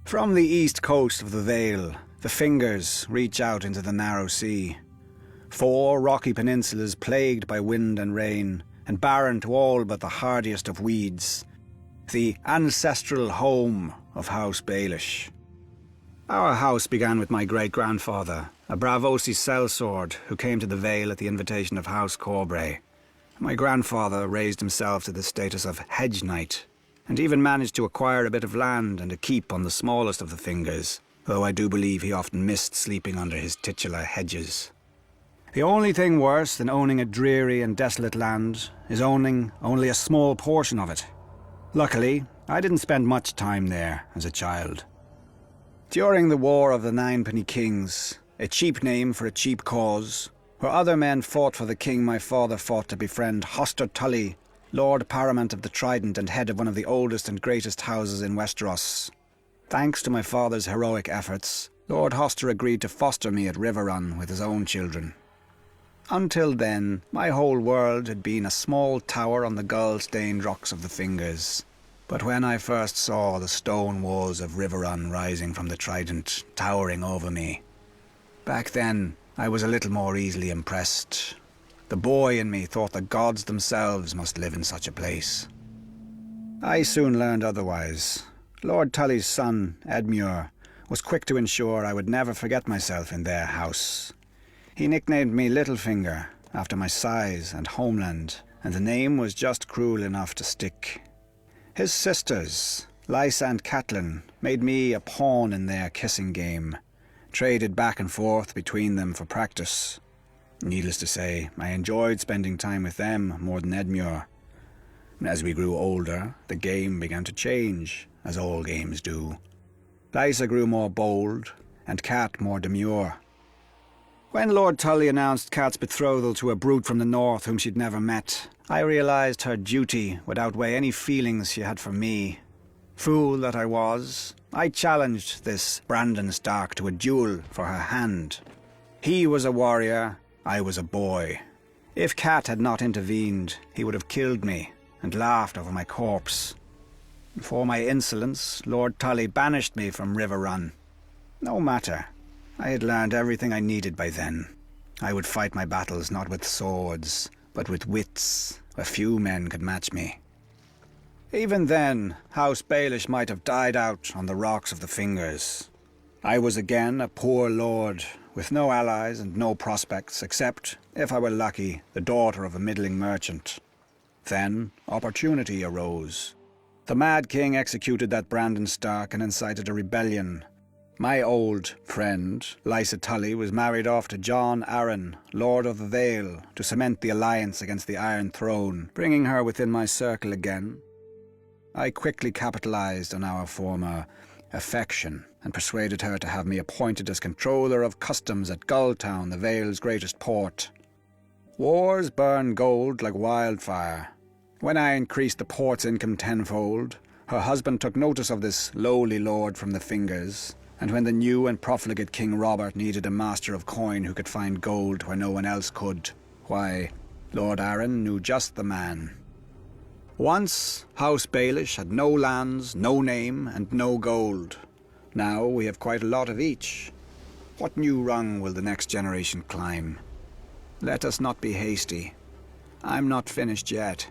From the east coast of the Vale, the Fingers reach out into the narrow sea. 4 rocky peninsulas plagued by wind and rain, and barren to all but the hardiest of weeds. The ancestral home of House Baelish. Our house began with my great-grandfather, a Bravosi sellsword who came to the Vale at the invitation of House Corbray. My grandfather raised himself to the status of hedge knight, and even managed to acquire a bit of land and a keep on the smallest of the Fingers, though I do believe he often missed sleeping under his titular hedges. The only thing worse than owning a dreary and desolate land is owning only a small portion of it. Luckily, I didn't spend much time there as a child. During the War of the Ninepenny Kings, a cheap name for a cheap cause, where other men fought for the king my father fought to befriend Hoster Tully, Lord Paramount of the Trident and head of one of the oldest and greatest houses in Westeros. Thanks to my father's heroic efforts, Lord Hoster agreed to foster me at Riverrun with his own children. Until then, my whole world had been a small tower on the gull-stained rocks of the Fingers. But when I first saw the stone walls of Riverrun rising from the Trident, towering over me, back then I was a little more easily impressed. The boy in me thought the gods themselves must live in such a place. I soon learned otherwise. Lord Tully's son, Edmure, was quick to ensure I would never forget myself in their house. He nicknamed me Littlefinger, after my size and homeland, and the name was just cruel enough to stick. His sisters, Lysa and Catelyn, made me a pawn in their kissing game, traded back and forth between them for practice. Needless to say, I enjoyed spending time with them more than Edmure. As we grew older, the game began to change, as all games do. Lysa grew more bold, and Cat more demure. When Lord Tully announced Cat's betrothal to a brute from the north whom she'd never met, I realized her duty would outweigh any feelings she had for me. Fool that I was, I challenged this Brandon Stark to a duel for her hand. He was a warrior, I was a boy. If Cat had not intervened, he would have killed me and laughed over my corpse. For my insolence, Lord Tully banished me from Riverrun. No matter. I had learned everything I needed by then. I would fight my battles not with swords, but with wits, where few men could match me. Even then, House Baelish might have died out on the rocks of the Fingers. I was again a poor lord, with no allies and no prospects, except, if I were lucky, the daughter of a middling merchant. Then, opportunity arose. The Mad King executed that Brandon Stark and incited a rebellion. My old friend, Lysa Tully, was married off to John Arryn, Lord of the Vale, to cement the alliance against the Iron Throne, bringing her within my circle again. I quickly capitalized on our former affection and persuaded her to have me appointed as controller of customs at Gulltown, the Vale's greatest port. Wars burn gold like wildfire. When I increased the port's income tenfold, her husband took notice of this lowly lord from the Fingers, and when the new and profligate King Robert needed a master of coin who could find gold where no one else could, why, Lord Arryn knew just the man. Once, House Baelish had no lands, no name, and no gold. Now we have quite a lot of each. What new rung will the next generation climb? Let us not be hasty. I'm not finished yet.